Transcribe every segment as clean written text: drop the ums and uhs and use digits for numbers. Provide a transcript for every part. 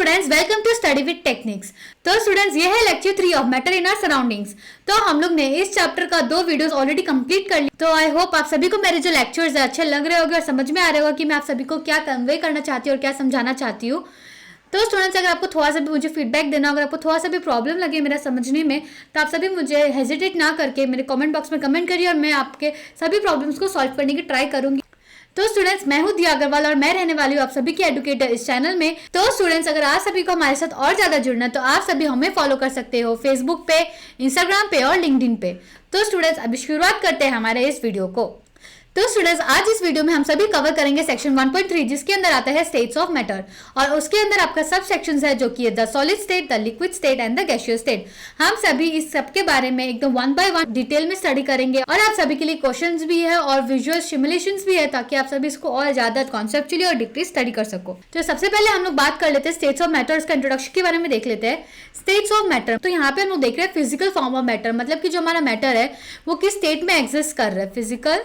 Students, welcome to study with techniques. तो students, ये है lecture 3 of matter in our surroundings. तो हम लोग ने इस चैप्टर का 2 वीडियोस ऑलरेडी कंप्लीट कर ली। तो आई होप आप सभी को मेरे जो लेक्चर्स है अच्छे लग रहे होंगे और समझ में आ रहा होगा कि मैं आप सभी को क्या कन्वे करना चाहती हूँ और क्या समझाना चाहती हूँ। तो स्टूडेंट्स, अगर आपको थोड़ा सा भी मुझे फीडबैक देना, अगर आपको थोड़ा सा भी प्रॉब्लम लगे मेरा समझने में, तो आप सभी मुझे हेजिटेट ना करके मेरे कमेंट बॉक्स में कमेंट करिए और मैं आपके सभी प्रॉब्लम्स को सॉल्व करने की ट्राई करूंगी। तो स्टूडेंट्स, मैं हूं दिया अग्रवाल और मैं रहने वाली हूं आप सभी की एडुकेटर इस चैनल में। तो स्टूडेंट्स, अगर आप सभी को हमारे साथ और ज्यादा जुड़ना है तो आप सभी हमें फॉलो कर सकते हो फेसबुक पे, इंस्टाग्राम पे और लिंक्डइन पे। तो स्टूडेंट्स, अभी शुरुआत करते हैं हमारे इस वीडियो को। तो स्टूडेंट्स, आज इस वीडियो में हम सभी कवर करेंगे सेक्शन 1.3, जिसके अंदर आता है स्टेट्स ऑफ मैटर, और उसके अंदर आपका सब सेक्शंस है जो कि the solid state, the liquid state and the gaseous state. हम सभी इस सब के बारे में एकदम 1 बाय 1 डिटेल में स्टडी करेंगे और आप सभी के लिए क्वेश्चंस भी है और विजुअल सिमुलेशंस भी है, ताकि आप सभी इसको और ज्यादा कॉन्सेप्चुअली और डीपली स्टडी कर सको। तो सबसे पहले हम लोग बात कर लेते हैं स्टेट्स ऑफ मैटर, इसका इंट्रोडक्शन के बारे में देख लेते हैं। स्टेट्स ऑफ मैटर, तो यहाँ पे हम लोग देख रहे हैं फिजिकल फॉर्म ऑफ मैटर, मतलब कि जो हमारा मैटर है वो किस स्टेट में एग्जिस्ट कर रहा है, फिजिकल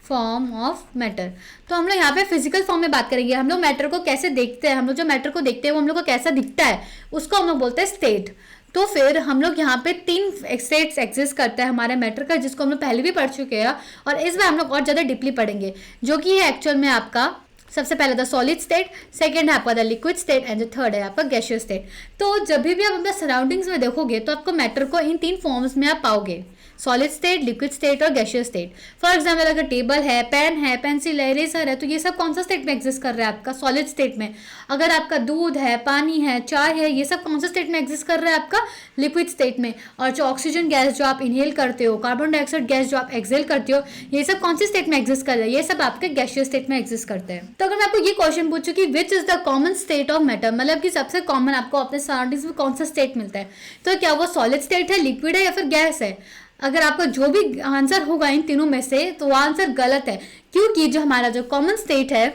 फॉर्म ऑफ मैटर। तो हम लोग यहाँ पे फिजिकल फॉर्म में बात करेंगे। हम लोग मैटर को कैसे देखते हैं, हम लोग जो मैटर को देखते हैं वो हम लोग को कैसा दिखता है, उसको हम लोग बोलते हैं स्टेट। तो फिर हम लोग यहाँ पे 3 स्टेट्स एग्जिस्ट करते हैं हमारे मैटर का, जिसको हम लोग पहले भी पढ़ चुके हैं और इस बार हम लोग और ज़्यादा डीपली पढ़ेंगे, जो कि है एक्चुअल में आपका सबसे पहले द सॉलिड स्टेट, सेकंड है आपका the liquid state and the third है आपका गैसियस स्टेट। तो जब भी आप अपने सराउंडिंग्स में देखोगे तो आपको मैटर को इन 3 फॉर्म्स में आप पाओगे, सॉलिड स्टेट, लिक्विड स्टेट और गैसियस स्टेट। फॉर एग्जाम्पल, अगर टेबल है, पेन है, पेंसिल है, इरेजर है, तो ये सब कौन सा स्टेट में एग्जिस्ट कर रहा है आपका, सॉलिड स्टेट में। अगर आपका दूध है, पानी है, चाय है, ये सब कौन सा स्टेट में एग्जिस्ट कर रहा है आपका, लिक्विड स्टेट में। और जो ऑक्सीजन गैस जो आप इनहेल करते हो, कार्बन डाइऑक्साइड गैस जो आप एक्सहेल करते हो, ये सब कौन सी स्टेट में एग्जिस्ट कर रहे हैं, ये सब आपके गैसियस स्टेट में एग्जिस्ट करते हैं। तो अगर मैं आपको ये क्वेश्चन पूछूं कि which is the common state of matter, मतलब कि सबसे कॉमन आपको अपने सराउंडिंग्स में कौन सा स्टेट मिलता है, तो क्या वो सॉलिड स्टेट है, लिक्विड है या फिर गैस है। अगर आपका जो भी आंसर होगा इन तीनों में से, तो वो आंसर गलत है, क्योंकि जो हमारा कॉमन स्टेट है,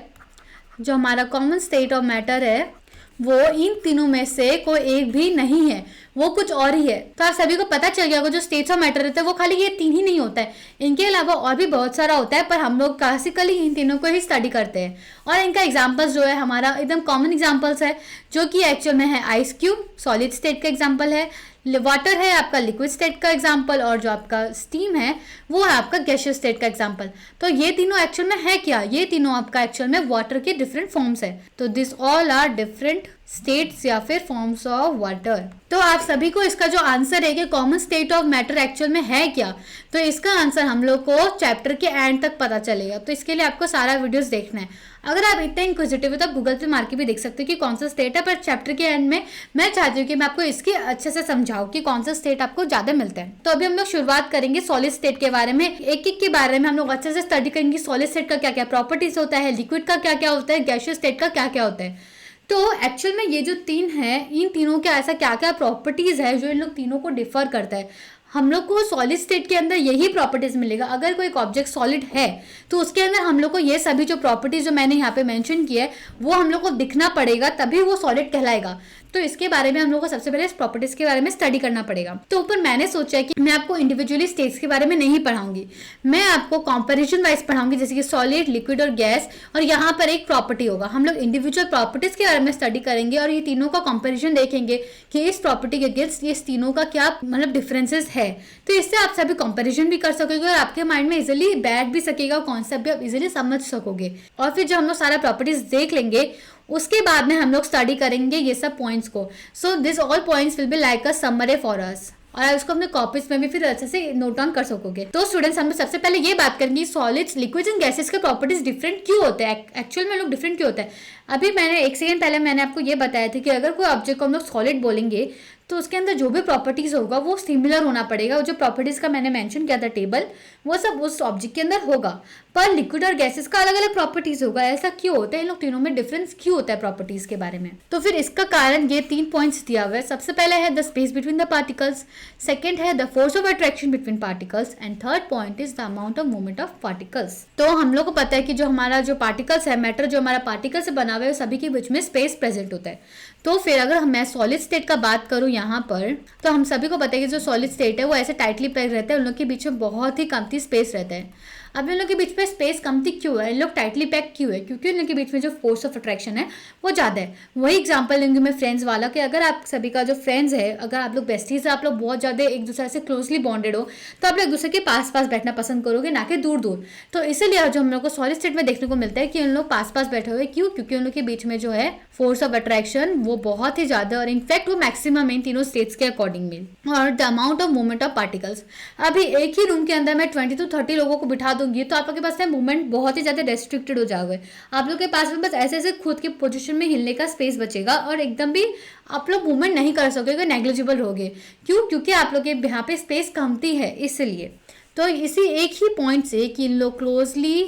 जो हमारा कॉमन स्टेट ऑफ मैटर है, वो इन तीनों में से कोई एक भी नहीं है, वो कुछ और ही है। तो आप सभी को पता चल गया होगा जो स्टेट्स ऑफ मैटर रहते हैं वो खाली ये 3 ही नहीं होता है, इनके अलावा और भी बहुत सारा होता है, पर हम लोग क्लासिकली इन तीनों को ही स्टडी करते हैं। और इनका एग्जांपल्स जो है हमारा एकदम कॉमन एग्जांपल्स है, जो कि एक्चुअल में है आइस क्यूब, सॉलिड स्टेट का एग्जांपल है, वाटर है आपका लिक्विड स्टेट का एग्जांपल, और जो आपका स्टीम है वो है आपका गैसियस स्टेट का एग्जांपल। तो ये तीनों एक्चुअल में है क्या, ये तीनों आपका एक्चुअल में वाटर के डिफरेंट फॉर्म्स है। तो this all are different states या फिर फॉर्म्स ऑफ वाटर। तो आप सभी को इसका जो आंसर है कि common state of matter actual में है क्या, तो इसका आंसर हम लोग को चैप्टर के एंड तक पता चलेगा। तो इसके लिए आपको सारा वीडियोस देखना है। अगर आप इतने इंक्विजिटिव हो तो आप गूगल पे मार के भी देख सकते हो कि कौन सा स्टेट है, पर चैप्टर के एंड में मैं चाहती हूँ कि मैं आपको इसके अच्छे से समझाऊं कि कौन सा स्टेट आपको ज्यादा मिलता है। तो अभी हम लोग शुरुआत करेंगे सॉलिड स्टेट के बारे में। एक एक के बारे में हम लोग अच्छे से स्टडी करेंगे, सॉलिड स्टेट का क्या क्या प्रॉपर्टीज होता है, लिक्विड का क्या क्या होता है, गैसियस स्टेट का क्या क्या होता है। तो एक्चुअल में ये जो 3 है, इन तीनों के ऐसा क्या क्या प्रॉपर्टीज है जो इन लोग तीनों को डिफर करता है। हम लोग को सॉलिड स्टेट के अंदर यही प्रॉपर्टीज मिलेगा। अगर कोई ऑब्जेक्ट सॉलिड है तो उसके अंदर हम लोग को ये सभी जो प्रॉपर्टीज जो मैंने यहाँ पे मेंशन किया है वो हम लोग को दिखना पड़ेगा, तभी वो सॉलिड कहलाएगा। तो इसके बारे में हम लोग को सबसे पहले इस प्रॉपर्टीज के बारे में स्टडी करना पड़ेगा। तो ऊपर मैंने सोचा है कि मैं आपको इंडिविजुअली स्टेट्स के बारे में नहीं पढ़ाऊंगी, मैं आपको कंपैरिजन वाइज पढ़ाऊंगी, जैसे कि सॉलिड, लिक्विड और गैस, और यहाँ पर एक प्रॉपर्टी होगा। हम लोग इंडिविजुअल प्रॉपर्टीज के बारे में स्टडी करेंगे और ये तीनों का कंपैरिजन देखेंगे कि इस प्रॉपर्टी के अगेंस्ट ये तीनों का क्या मतलब डिफरेंसेस है। तो इससे आप सभी कंपैरिजन भी कर सकोगे और आपके माइंड में इजिली बैठ भी सकेगा, कॉन्सेप्ट भी आप इजिली समझ सकोगे। और फिर जब हम लोग सारा प्रॉपर्टीज देख लेंगे उसके बाद में हम लोग स्टडी करेंगे ये सब पॉइंट्स को। So this all points will be like a summary for us, और आप उसको अपने कॉपीज में भी फिर अच्छे से नोट डाउन कर सकोगे। तो स्टूडेंट्स, हम सबसे पहले ये बात करेंगे सॉलिड्स, लिक्विड्स एंड गैसेस के प्रॉपर्टीज डिफरेंट क्यों होते हैं, एक्चुअल में लोग डिफरेंट क्यों होता है। अभी मैंने 1 सेकंड पहले मैंने आपको ये बताया था कि अगर कोई ऑब्जेक्ट को हम लोग सॉलिड बोलेंगे तो उसके अंदर जो भी प्रॉपर्टीज होगा वो सिमिलर होना पड़ेगा। जो प्रॉपर्टीज का मैंने मेंशन किया था टेबल, वो सब उस ऑब्जेक्ट के अंदर होगा, पर लिक्विड और गैसेस का अलग अलग प्रॉपर्टीज होगा। ऐसा क्यों होता है, इन लोग तीनों में डिफरेंस क्यों होता है प्रॉपर्टीज के बारे में। तो फिर इसका कारण ये 3 पॉइंट्स दिया हुआ है। सबसे पहले है the space between the particles, second है the force of attraction between particles, and third point is the amount of movement of particles. तो हम लोग को पता है कि जो हमारा जो पार्टिकल्स है, मैटर जो हमारा पार्टिकल से बना हुआ है, सभी के बीच में स्पेस प्रेजेंट होता है। तो फिर अगर मैं सॉलिड स्टेट का बात करूं यहाँ पर, तो हम सभी को पता है कि जो सॉलिड स्टेट है वो ऐसे टाइटली पैक रहता है, उन लोग के बीच में बहुत ही कमती स्पेस रहता है। अब इन लोग के बीच में स्पेस कम थी क्यों है, इन लोग टाइटली पैक क्यों है, क्योंकि इन लोग के बीच में जो फोर्स ऑफ अट्रैक्शन है वो ज़्यादा है। वही एग्जांपल दूंगी मैं फ्रेंड्स वाला कि अगर आप सभी का जो फ्रेंड्स है, अगर आप लोग बेस्टीज है, आप लोग बहुत ज़्यादा एक दूसरे से क्लोजली बॉन्डेड हो, तो आप लोग एक दूसरे के पास पास बैठना पसंद करोगे, ना कि दूर दूर। तो इसीलिए जो हम लोग को सॉलिड स्टेट में देखने को मिलता है कि उन लोग पास पास बैठे हुए, क्यों, क्योंकि उन लोग के बीच में जो है फोर्स ऑफ अट्रैक्शन वो बहुत ही ज़्यादा, और इनफैक्ट वो मैक्सिमम इन तीनों स्टेट्स के अकॉर्डिंग में। और the amount of movement of particles, अभी एक ही रूम के अंदर मैं 20 to 30 लोगों को बिठा दूंगी तो आप लोग के पास मूवमेंट बहुत ही ज़्यादा रेस्ट्रिक्टेड हो जाओगे। आप लोग के पास में बस ऐसे ऐसे खुद के पोजीशन में हिलने का स्पेस बचेगा, और एकदम भी आप लोग मूवमेंट नहीं कर सकोगे, नेग्लिजिबल होगे। क्यों, क्योंकि आप लोग के यहाँ पे स्पेस कमती है इसलिए। तो इसी एक ही पॉइंट से कि इन लोग क्लोजली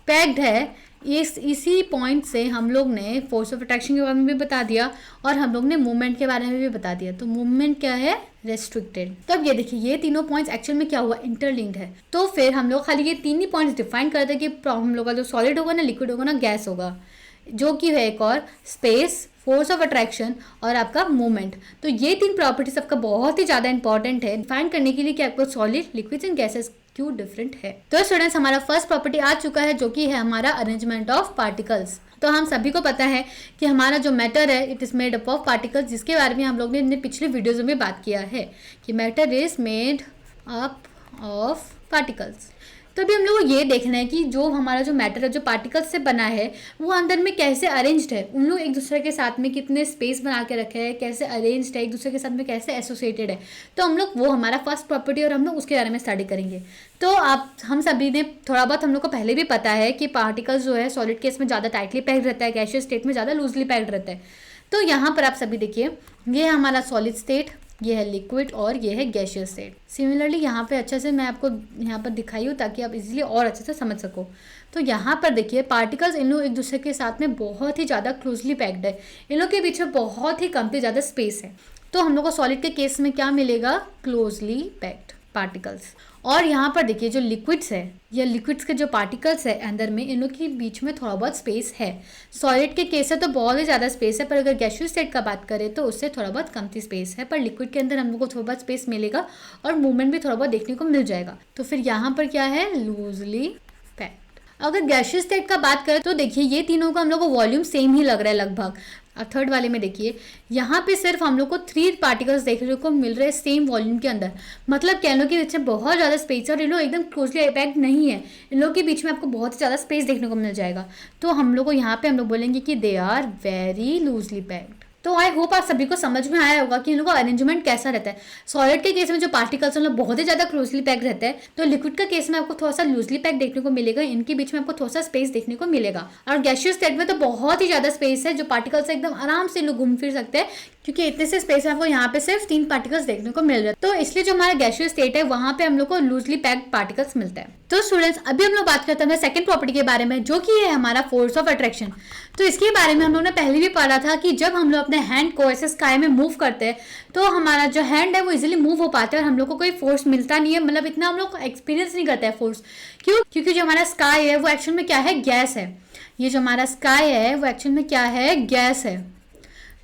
पैक्ड है, इसी पॉइंट से हम लोग ने फोर्स ऑफ अट्रैक्शन के बारे में भी बता दिया, और हम लोग ने मूवमेंट के बारे में भी बता दिया। तो मूवमेंट क्या है, रेस्ट्रिक्टेड। तो अब ये देखिए, ये तीनों पॉइंट्स एक्चुअल में क्या हुआ, इंटरलिंक्ड है। तो फिर हम लोग खाली ये तीन ही पॉइंट्स डिफाइन करते हैं कि हम लोग का जो सॉलिड होगा ना, लिक्विड होगा ना, गैस होगा, जो कि है एक और स्पेस, फोर्स ऑफ अट्रैक्शन और आपका मूवमेंट। तो ये तीन प्रॉपर्टीज आपका बहुत ही ज़्यादा इंपॉर्टेंट है डिफाइन करने के लिए कि आपको सॉलिड, लिक्विड्स एंड गैसेस क्यों डिफरेंट है। तो स्टूडेंट्स, हमारा फर्स्ट प्रॉपर्टी आ चुका है, जो कि है हमारा अरेंजमेंट ऑफ पार्टिकल्स। तो हम सभी को पता है कि हमारा जो मैटर है it is made up of particles, जिसके बारे में हम लोग ने अपने पिछले वीडियोज़ में बात किया है कि matter is made up of particles. तो अभी हम लोग को ये देखना है कि जो हमारा जो मैटर है, जो पार्टिकल्स से बना है, वो अंदर में कैसे अरेंज्ड है, उन लोग एक दूसरे के साथ में कितने स्पेस बना के रखे हैं, कैसे अरेंज्ड है, एक दूसरे के साथ में कैसे एसोसिएटेड है। तो हम लोग वो हमारा फर्स्ट प्रॉपर्टी, और हम लोग उसके बारे में स्टडी करेंगे। तो हम सभी ने थोड़ा बहुत हम लोग को पहले भी पता है कि पार्टिकल्स जो है सॉलिड केस में ज़्यादा टाइटली पैक्ड रहता है, गैसियस स्टेट में ज़्यादा लूजली पैक्ड रहता है। तो यहाँ पर आप सभी देखिए, ये है हमारा सॉलिड स्टेट, ये है लिक्विड और ये है गैसियस स्टेट। सिमिलरली यहाँ पे अच्छे से मैं आपको यहाँ पर दिखाई हूँ ताकि आप इजीली और अच्छे से समझ सको। तो यहाँ पर देखिए, पार्टिकल्स इन लोग एक दूसरे के साथ में बहुत ही ज़्यादा क्लोजली पैक्ड है, इन लोग के बीच में बहुत ही कम से ज़्यादा स्पेस है। तो हम लोग को सॉलिड के केस में क्या मिलेगा, क्लोजली पैक्ड पार्टिकल्स। और यहाँ पर देखिए, जो लिक्विड्स है या लिक्विड्स के जो पार्टिकल्स है अंदर में, इन लोग के बीच में थोड़ा बहुत स्पेस है। सॉलिड के केस है तो बहुत ही ज़्यादा स्पेस है, पर अगर गैसियस स्टेट का बात करें तो उससे थोड़ा बहुत कमती स्पेस है। पर लिक्विड के अंदर हम लोग को थोड़ा बहुत स्पेस मिलेगा और मूवमेंट भी थोड़ा बहुत देखने को मिल जाएगा। तो फिर यहाँ पर क्या है, लूजली पैक्ड। अगर गैसियस स्टेट का बात करें तो देखिए, ये तीनों का हम लोग को वॉल्यूम सेम ही लग रहा है लगभग। अब थर्ड वाले में देखिए, यहाँ पे सिर्फ हम लोग को 3 पार्टिकल्स देखने को मिल रहे हैं सेम वॉल्यूम के अंदर। मतलब कह लो कि बीच में बहुत ज़्यादा स्पेस है और इन लोग एकदम क्लोजली पैक्ड नहीं है, इन लोग के बीच में आपको बहुत ही ज़्यादा स्पेस देखने को मिल जाएगा। तो हम लोग को यहाँ पे हम लोग बोलेंगे कि they are very loosely packed. तो आई होप आप सभी को समझ में आया होगा कि इन लोगों का अरेंजमेंट कैसा रहता है। सॉलिड के केस में जो पार्टिकल्स हैं बहुत ही ज़्यादा क्लोजली पैक रहते हैं, तो लिक्विड का केस में आपको थोड़ा सा लूजली पैक देखने को मिलेगा, इनके बीच में आपको थोड़ा सा स्पेस देखने को मिलेगा। और गैसियस स्टेट में तो बहुत ही ज़्यादा स्पेस है, जो पार्टिकल्स एकदम आराम से लोग घूम फिर सकते हैं, क्योंकि इतने से स्पेस में आपको यहाँ पे सिर्फ 3 पार्टिकल्स देखने को मिल रहे हैं। तो इसलिए जो हमारा गैसियस स्टेट है वहाँ पे हम लोग को लूजली पैक्ड पार्टिकल्स मिलता है। तो स्टूडेंट्स, अभी हम लोग बात करते हैं सेकंड प्रॉपर्टी के बारे में, जो कि है हमारा फोर्स ऑफ अट्रैक्शन। तो इसके बारे में हम लोग ने पहले भी पढ़ा था कि जब हम लोग अपने हैंड को ऐसे स्काई में मूव करते हैं तो हमारा जो हैंड है वो इजीली मूव हो पाता है और हम लोग को कोई फोर्स मिलता नहीं है, मतलब इतना हम लोग एक्सपीरियंस नहीं करते हैं फोर्स। क्यों? क्योंकि जो हमारा स्काई है वो एक्चुअल में क्या है, गैस है। ये जो हमारा स्काई है वो एक्चुअल में क्या है, गैस है।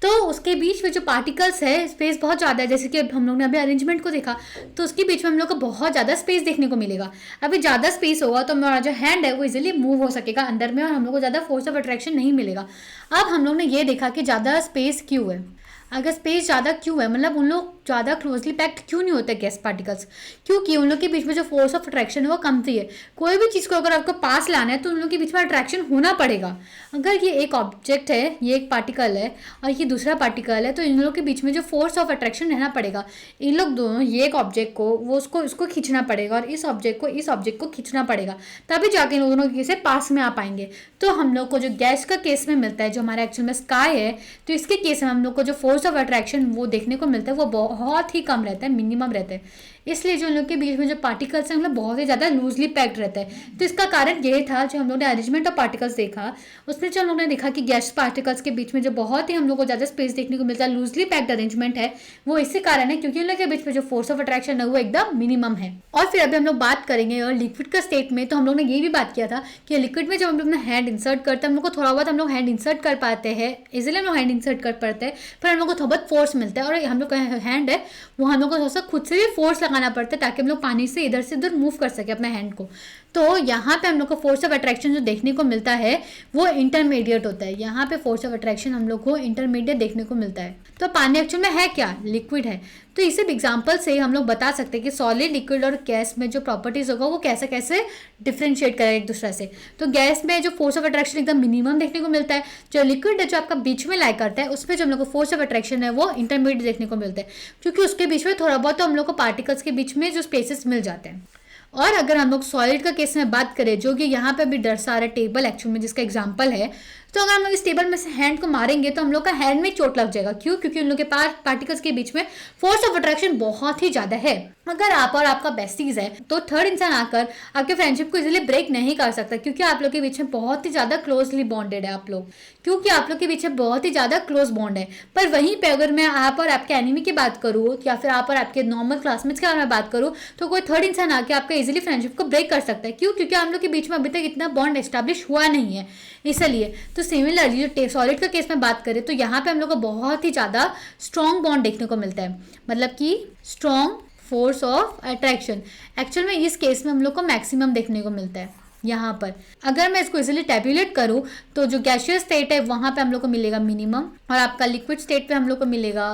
तो उसके बीच में जो पार्टिकल्स है स्पेस बहुत ज़्यादा है, जैसे कि हम लोग ने अभी अरेंजमेंट को देखा तो उसके बीच में हम लोग को बहुत ज़्यादा स्पेस देखने को मिलेगा। अभी ज़्यादा स्पेस होगा तो हमारा जो हैंड है वो इजीली मूव हो सकेगा अंदर में और हम लोग को ज़्यादा फोर्स ऑफ अट्रैक्शन नहीं मिलेगा। अब हम लोग ने ये देखा कि ज़्यादा स्पेस क्यों है। अगर स्पेस ज़्यादा क्यों है, मतलब उन लोग ज़्यादा क्लोजली पैक्ड क्यों नहीं होते गैस पार्टिकल्स, क्योंकि उन लोग के बीच में जो फोर्स ऑफ अट्रैक्शन है वो कमती है। कोई भी चीज़ को अगर आपको पास लाना है तो उन लोग के बीच में अट्रैक्शन होना पड़ेगा। अगर ये एक ऑब्जेक्ट है, ये एक पार्टिकल है और ये दूसरा पार्टिकल है, तो इन लोग के बीच में जो फोर्स ऑफ अट्रैक्शन रहना पड़ेगा। इन लोग दोनों, ये एक ऑब्जेक्ट को वो उसको खींचना पड़ेगा और इस ऑब्जेक्ट को खींचना पड़ेगा, तभी जाके इन दोनों के पास में आ पाएंगे। तो हम लोग को जो गैस का केस में मिलता है, जो हमारा एक्चुअल में स्काई है, तो इसके केस में हम लोग को जो फोर्स ऑफ अट्रैक्शन वो देखने को मिलता है वो बहुत ही कम रहता है, मिनिमम रहता है। इसलिए जो इन लोग के बीच में जो पार्टिकल्स हैं मतलब बहुत ही ज़्यादा लूजली पैक्ड रहता है। तो इसका कारण ये था, जो हम लोग ने अरेंजमेंट ऑफ पार्टिकल्स देखा उसमें जो हम लोग ने देखा कि गैस पार्टिकल्स के बीच में जो बहुत ही हम लोग को ज़्यादा स्पेस देखने को मिलता है, लूजली पैक्ड अरेंजमेंट है, वो इसी कारण है क्योंकि उन लोग के बीच में जो फोर्स ऑफ अट्रैक्शन है वो एकदम मिनिमम है। और फिर अभी हम लोग बात करेंगे और लिक्विड का स्टेट में, तो हम लोग ने ये भी बात किया था कि लिक्विड में जब हम लोग अपना हैंड इंसर्ट करते हैं हम लोग को थोड़ा बहुत हम लोग हैंड इंसर्ट कर पाते हैं, इजिली हम लोग हैंड इंसर्ट कर पाते हैं, पर हम लोग को थोड़ा बहुत फोर्स मिलता है और हम लोग का हैंड है वो हम लोग को थोड़ा सा खुद से भी फोर्स लगाना पड़ता है ताकि हम लोग पानी से इधर से उधर मूव कर सके अपने हैंड को। तो यहाँ पे हम लोग को फोर्स ऑफ अट्रैक्शन जो देखने को मिलता है वो इंटरमीडिएट होता है। यहाँ पे फोर्स ऑफ अट्रैक्शन हम लोग को इंटरमीडिएट देखने को मिलता है। तो पानी एक्चुअल में है क्या? लिक्विड है। तो इसे एग्जांपल से हम लोग बता सकते हैं कि सॉलिड, लिक्विड और गैस में जो प्रॉपर्टीज होगा वो कैसे कैसे डिफ्रेंशिएट करें एक दूसरे से। तो गैस में जो फोर्स ऑफ अट्रैक्शन एकदम मिनिमम देखने को मिलता है, जो लिक्विड है जो आपका बीच में लाई करता है उसमें जो हम लोग को फोर्स ऑफ अट्रैक्शन है वो इंटरमीडिएट देखने को मिलता है, क्योंकि उसके बीच में थोड़ा बहुत तो हम लोग को पार्टिकल्स के बीच में जो स्पेसेस मिल जाते हैं। और अगर हम लोग सॉलिड का केस में बात करें, जो कि यहाँ पे भी दर्शा रहा है टेबल एक्चुअल में जिसका एग्जांपल है, तो अगर हम लोग इस टेबल में से हैंड को मारेंगे तो हम लोग का हैंड में चोट लग जाएगा। क्यों? क्योंकि उन लोग के पास पार्टिकल्स के बीच में फोर्स ऑफ अट्रैक्शन बहुत ही ज्यादा है। अगर आप और आपका बेस्टीज है तो थर्ड इंसान आकर आपके फ्रेंडशिप को इजीली ब्रेक नहीं कर सकता, क्योंकि आप लोग के बीच में बहुत ही ज्यादा क्लोजली बॉन्डेड है आप लोग, क्योंकि आप लोग के बीच में बहुत ही ज्यादा क्लोज बॉन्ड है। पर वहीं पे अगर मैं आप और आपके एनिमी की बात करूँ या फिर आप और आपके नॉर्मल क्लासमेट्स के बारे में बात करूँ, तो कोई थर्ड इंसान आके आपका इजीली फ्रेंडशिप को ब्रेक कर सकता है। क्यों? क्योंकि हम लोग के बीच में अभी तक इतना बॉन्ड एस्टैब्लिश हुआ नहीं है, इसलिए। तो सिमिलरली जो सॉलिड का केस में बात करें तो यहाँ पे हम लोग को बहुत ही ज़्यादा स्ट्रॉन्ग बॉन्ड देखने को मिलता है, मतलब कि strong force of attraction. Actual में इस केस में हम लोग को मैक्सिमम देखने को मिलता है। यहाँ पर अगर मैं इसको इजीली टैब्यूलेट करूँ तो जो गैसियस स्टेट है वहाँ पे हम लोग को मिलेगा मिनिमम, और आपका लिक्विड स्टेट पे हम लोग को मिलेगा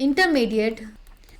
इंटरमीडिएट,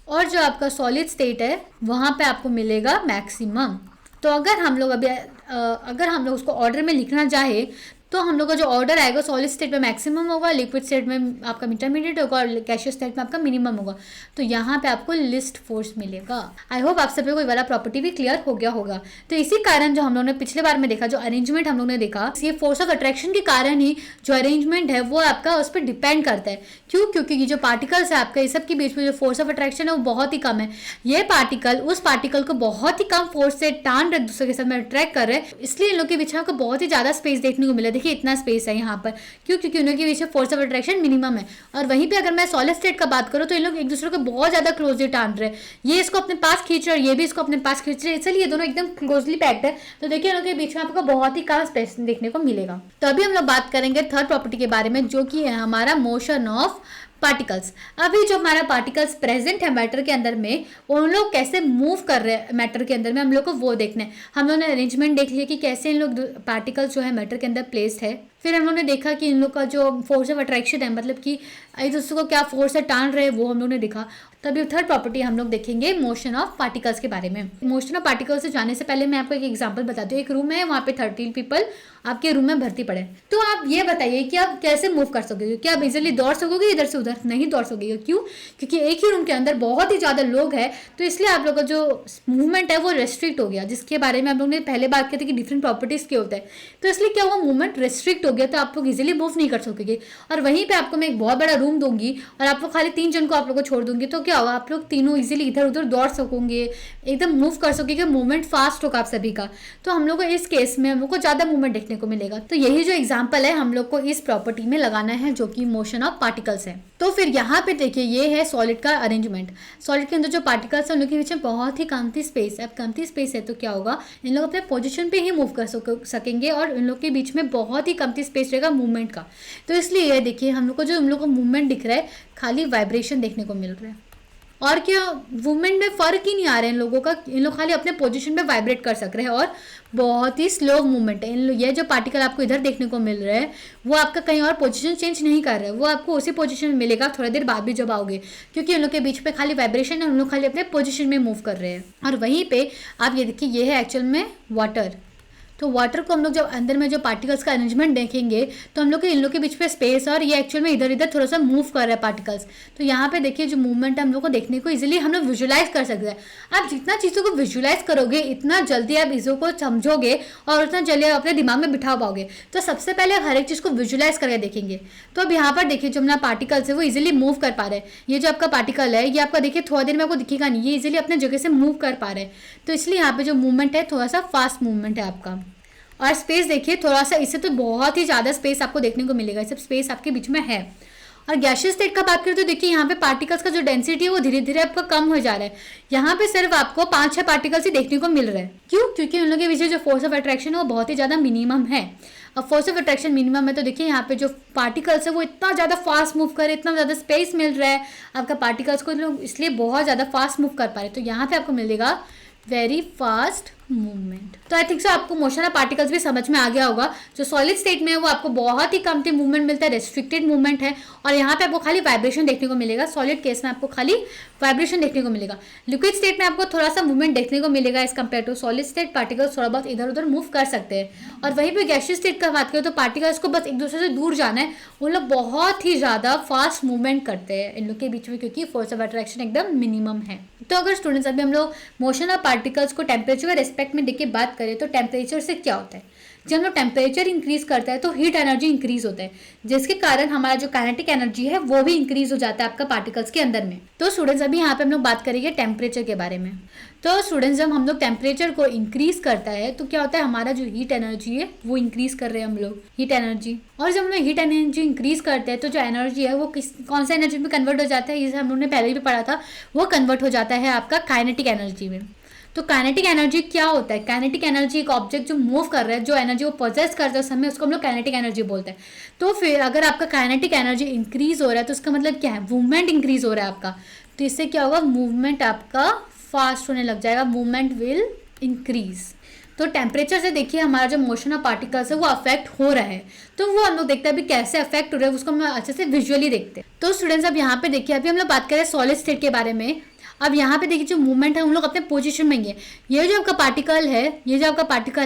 और जो आपका सॉलिड स्टेट है वहाँ पे आपको मिलेगा मैक्सिमम। तो अगर हम लोग उसको ऑर्डर में लिखना चाहे तो हम लोग का जो ऑर्डर आएगा सॉलिड स्टेट में मैक्सिमम होगा, लिक्विड स्टेट में आपका इंटरमीडिएट होगा और गैसियस स्टेट में आपका मिनिमम होगा। तो यहाँ पे आपको लिस्ट फोर्स मिलेगा। आई होप आप सभी को ये वाला प्रॉपर्टी भी क्लियर हो गया होगा। तो इसी कारण जो हम लोग ने पिछले बार में देखा, जो अरेंजमेंट हम लोग ने देखा, ये फोर्स ऑफ अट्रैक्शन के कारण ही जो अरेंजमेंट है वो आपका उस पर डिपेंड करता है। क्यों? क्योंकि ये जो पार्टिकल्स है आपका, इस सब के बीच में जो फोर्स ऑफ अट्रैक्शन है वो बहुत ही कम है। ये पार्टिकल उस पार्टिकल को बहुत ही कम फोर्स से टान रहे, दूसरे के साथ में अट्रैक्ट कर रहे हैं, इसलिए इन लोग के बीच में आपको बहुत ही ज्यादा स्पेस देखने को मिला। देखिए इतना स्पेस है यहाँ पर। क्यों? क्योंकि उन लोग के बीच में फोर्स ऑफ अट्रैक्शन मिनिमम है। और वहीं पे अगर मैं सॉलिड स्टेट का बात करूँ तो इन लोग एक दूसरे को बहुत ज्यादा क्लोजली टान रहे हैं, ये इसको अपने पास खींच रहे हैं, ये भी इसको अपने पास खींच रहे हैं, इसलिए ये दोनों एकदम क्लोजली पैक्ड है। तो देखिए इन लोग के बीच में आपको बहुत ही कम स्पेस देखने को मिलेगा। तो अभी हम लोग बात करेंगे थर्ड प्रॉपर्टी के बारे में, जो कि है हमारा मोशन ऑफ पार्टिकल्स। अभी जो हमारा पार्टिकल्स प्रेजेंट है मैटर के अंदर में, उन लोग कैसे मूव कर रहे हैं मैटर के अंदर में, हम लोग को वो देखना है। हम लोगों ने अरेंजमेंट देख लिया कि कैसे इन लोग पार्टिकल्स जो है मैटर के अंदर प्लेस्ड है। फिर हम लोग ने देखा कि इन लोग का जो फोर्स ऑफ अट्रैक्शन है, मतलब कि एक दूसरे को क्या फोर्स से टान रहे हैं, वो हम लोग ने देखा। तो अभी थर्ड प्रॉपर्टी हम लोग देखेंगे मोशन ऑफ पार्टिकल्स के बारे में। मोशन ऑफ पार्टिकल्स से जाने से पहले मैं आपको एक एग्जांपल बताती हूँ। एक रूम है, वहाँ पे 13 पीपल आपके रूम में भर्ती पड़े, तो आप ये बताइए कि आप कैसे मूव कर सकोगे? क्या आप इजिली दौड़ सकोगे इधर से उधर? नहीं दौड़ सकोगे। क्यों? क्योंकि एक ही रूम के अंदर बहुत ही ज़्यादा लोग हैं, तो इसलिए आप लोग का जो मूवमेंट है वो रेस्ट्रिक्ट हो गया, जिसके बारे में आप लोग ने पहले बात की थी कि डिफरेंट प्रॉपर्टीज़ के होते हैं। तो इसलिए क्या हुआ, मूवमेंट रेस्ट्रिक्ट हो गया, तो आप लोग इजिली मूव नहीं कर सकोगे। और वहीं पर आपको मैं एक बहुत बड़ा रूम दूंगी और आप लोग खाली 3 जन को आप लोग को छोड़ दूंगी, तो क्या होगा, आप लोग तीनों इजीली इधर उधर दौड़ सकोगे, एकदम मूव कर सकोगे, मूवमेंट फास्ट होगा आप सभी का। तो हम लोग को इस केस में हम लोग को ज़्यादा मूवमेंट देखने को मिलेगा। तो यही जो एग्जांपल है हम लोग को इस प्रॉपर्टी में लगाना है, जो कि मोशन ऑफ पार्टिकल्स है। तो फिर यहाँ पे देखिए ये है सॉलिड का अरेंजमेंट। सॉलिड के अंदर जो पार्टिकल्स हैं उन लोग के बीच में बहुत ही कमती स्पेस है। अब कमती स्पेस है तो क्या होगा, इन लोग अपने पोजीशन पे ही मूव कर सकेंगे और इन लोग के बीच में बहुत ही कमती स्पेस रहेगा मूवमेंट का। तो इसलिए ये देखिए हम लोग को जो मूवमेंट दिख रहा है, खाली वाइब्रेशन देखने को मिल रहा है, और क्या मूवमेंट में फ़र्क ही नहीं आ रहा है इन लोगों का। इन लोग खाली अपने पोजीशन पे वाइब्रेट कर सक रहे हैं और बहुत ही स्लो मूवमेंट है। ये जो पार्टिकल आपको इधर देखने को मिल रहा है वो आपका कहीं और पोजीशन चेंज नहीं कर रहा है, वो आपको उसी पोजीशन में मिलेगा थोड़ी देर बाद भी जब आओगे, क्योंकि इन लोग के बीच पे खाली वाइब्रेशन है, उन लोग खाली अपने पोजीशन में मूव कर रहे हैं। और वहीं पर आप ये देखिए ये है एक्चुअल में वाटर। तो वाटर को हम लोग जब अंदर में जो पार्टिकल्स का अरेंजमेंट देखेंगे तो हम लोग के इन लोग के बीच पे स्पेस, और ये एक्चुअल में इधर इधर थोड़ा सा मूव कर रहा है पार्टिकल्स। तो यहाँ पे देखिए जो मूवमेंट है हम लोग को देखने को इजीली हम लोग विजुलाइज कर सकते हैं। आप जितना चीज़ों को विजुलाइज करोगे इतना जल्दी आप चीज़ों को समझोगे और उतना जल्दी आप अपने दिमाग में बिठा पाओगे। तो सबसे पहले हर एक चीज़ को विजुलाइज करके देखेंगे। तो अब यहाँ पर देखिए जो अपना पार्टिकल्स है वो इजिली मूव कर पा रहे हैं। ये जो आपका पार्टिकल है ये आपका देखिए थोड़ा देर में आपको दिखेगा नहीं, ये इजिली अपने जगह से मूव कर पा रहे हैं। तो इसलिए यहाँ पे जो मूवमेंट है थोड़ा सा फास्ट मूवमेंट है आपका। और स्पेस देखिए थोड़ा सा, इससे तो बहुत ही ज़्यादा स्पेस आपको देखने को मिलेगा, सब स्पेस आपके बीच में है। और गैसियस स्टेट का बात करें तो देखिए यहाँ पे पार्टिकल्स का जो डेंसिटी है वो धीरे धीरे आपका कम हो जा रहा है। यहाँ पे सिर्फ आपको 5-6 पार्टिकल्स ही देखने को मिल रहे हैं। क्यों? क्योंकि उन लोगों के बीच जो फोर्स ऑफ अट्रैक्शन है वो बहुत ही ज़्यादा मिनिमम है। अब फोर्स ऑफ अट्रैक्शन मिनिमम है तो देखिए यहाँ पे जो पार्टिकल्स है वो इतना ज़्यादा फास्ट मूव कर रहे हैं, इतना ज़्यादा स्पेस मिल रहा है आपका पार्टिकल्स को, इसलिए बहुत ज़्यादा फास्ट मूव कर पा रहे हैं। तो यहाँ पे आपको मिलेगा वेरी फास्ट मूवमेंट। तो आई थिंक सो आपको मोशन ऑफ पार्टिकल्स भी समझ में आ गया होगा। जो सॉलिड स्टेट में है वो आपको बहुत ही कम मूवमेंट मिलता है, रेस्ट्रिक्टेड मूवमेंट है, और यहाँ पे आपको खाली वाइब्रेशन देखने को मिलेगा। सॉलिड केस में आपको खाली वाइब्रेशन देखने को मिलेगा। लिक्विड स्टेट में आपको थोड़ा सा मूवमेंट देखने को मिलेगा as compare to solid state. Particles थोड़ा बहुत इधर उधर मूव कर सकते हैं। और वहीं पर गैसियस स्टेट का बात करें तो पार्टिकल्स को बस एक दूसरे से दूर जाना है, उन लोग बहुत ही ज़्यादा फास्ट मूवमेंट करते हैं इन लोग के बीच में, क्योंकि फोर्स ऑफ अट्रैक्शन एकदम मिनिमम है। तो अगर स्टूडेंट्स अभी हम लोग मोशन ऑफ पार्टिकल्स को टेम्परेचर के रिस्पेक्ट में देख के बात करें तो टेम्परेचर से क्या होता है, जब हम लोग टेम्परेचर इंक्रीज करता है तो हीट एनर्जी इंक्रीज होता है, जिसके कारण हमारा जो काइनेटिक एनर्जी है वो भी इंक्रीज हो जाता है आपका पार्टिकल्स के अंदर में। तो स्टूडेंट्स अभी यहाँ पे हम लोग बात करेंगे टेम्परेचर के बारे में। तो स्टूडेंट्स जब हम लोग टेम्परेचर को इंक्रीज करता है तो क्या होता है, हमारा जो हीट एनर्जी है वो इंक्रीज कर रहे हैं हम लोग, हीट एनर्जी। और जब हम लोग हीट एनर्जी इंक्रीज करते हैं तो जो एनर्जी है वो कौन सा एनर्जी में कन्वर्ट हो जाता है, जिसे हम लोग ने पहले भी पढ़ा था, वो कन्वर्ट हो जाता है आपका काइनेटिक एनर्जी में। तो काइनेटिक एनर्जी क्या होता है? काइनेटिक एनर्जी एक ऑब्जेक्ट जो मूव कर रहा है, जो एनर्जी वो पोजेस करता है उस समय, उसको हम लोग काइनेटिक एनर्जी बोलते हैं। तो फिर अगर आपका काइनेटिक एनर्जी इंक्रीज हो रहा है तो उसका मतलब क्या है, मूवमेंट इंक्रीज हो रहा है आपका। तो इससे क्या होगा, मूवमेंट आपका फास्ट होने लग जाएगा, मूवमेंट विल इंक्रीज। तो टेम्परेचर से देखिए हमारा जो मोशन ऑफ पार्टिकल्स है वो अफेक्ट हो रहा है, तो वो हम लोग देखते हैं अभी कैसे अफेक्ट हो रहा है, उसको हम अच्छे से विजुअली देखते हैं। तो स्टूडेंट्स अब यहाँ पे देखिए, अभी हम लोग बात करें सॉलिड स्टेट के बारे में। अब यहाँ पे देखिए जो मूवमेंट है हम लोग अपने पोजीशन में ही है। ये जो आपका पार्टिकल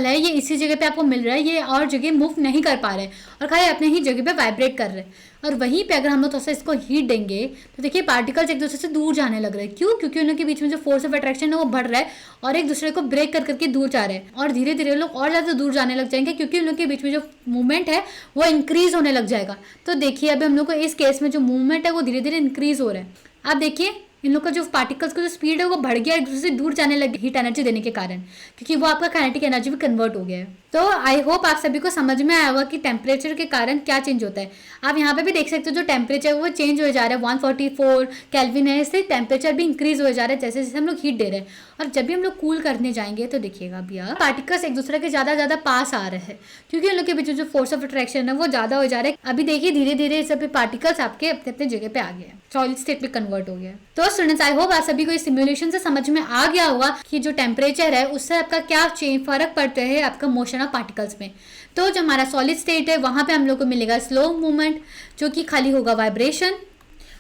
है, ये इसी जगह पे आपको मिल रहा है, ये और जगह मूव नहीं कर पा रहे हैं और खाली अपने ही जगह पे वाइब्रेट कर रहे हैं। और वहीं पे अगर हम लोग थोड़ा सा इसको हीट देंगे तो देखिए पार्टिकल्स एक दूसरे से दूर जाने लग रहे हैं। क्यों? क्योंकि उनके बीच में जो फोर्स ऑफ अट्रैक्शन है वो बढ़ रहा है और एक दूसरे को ब्रेक कर करके दूर जा रहे हैं, और धीरे धीरे लोग और ज़्यादा दूर जाने लग जाएंगे क्योंकि उन लोग के बीच में जो मूवमेंट है वो इंक्रीज होने लग जाएगा। तो देखिए अभी हम लोग को इस केस में जो मूवमेंट है वो धीरे धीरे इंक्रीज हो रहा है। आप देखिए इन लोग का जो पार्टिकल्स का जो स्पीड है वो बढ़ गया, एक दूसरे से दूर जाने लगे हीट एनर्जी देने के कारण, क्योंकि वो आपका काइनेटिक एनर्जी में कन्वर्ट हो गया है। तो आई होप आप सभी को समझ में आया होगा कि टेम्परेचर के कारण क्या चेंज होता है। आप यहाँ पे भी देख सकते हो जो टेम्परेचर वो चेंज हो जा रहा है, 144 केल्विन है, इससे टेम्परेचर भी इंक्रीज हो जा रहा है जैसे जैसे हम लोग हीट दे रहे हैं। और जब भी हम लोग कूल करने जाएंगे तो देखिएगा अभी यार पार्टिकल्स एक दूसरे के ज़्यादा पास आ रहे हैं, क्योंकि उन लोग के बीच जो फोर्स ऑफ अट्रैक्शन है वो ज़्यादा हो जा रहा है। अभी देखिए धीरे धीरे सब पार्टिकल्स आपके अपने अपने जगह पे आ गए, सॉलिड स्टेट में कन्वर्ट हो गया। तो स्टूडेंट्स आई होप आप सभी को इस सिमुलेशन से समझ में आ गया होगा कि जो टेम्परेचर है उससे आपका क्या फर्क पड़ता है आपका मोशन ऑफ पार्टिकल्स में। तो जो हमारा सॉलिड स्टेट है वहां पे हम लोग को मिलेगा स्लो मूवमेंट, जो कि खाली होगा वाइब्रेशन,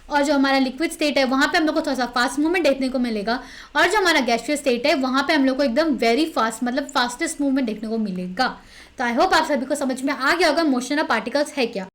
और जो हमारा लिक्विड स्टेट है वहां पे हम लोग को थोड़ा सा फास्ट मूवमेंट देखने को मिलेगा, और जो हमारा गैसियस स्टेट है वहां पे हम लोग को एकदम वेरी फास्ट मतलब फास्टेस्ट मूवमेंट देखने को मिलेगा। तो आई होप आप सभी को समझ में आ गया होगा मोशन ऑफ पार्टिकल्स है क्या।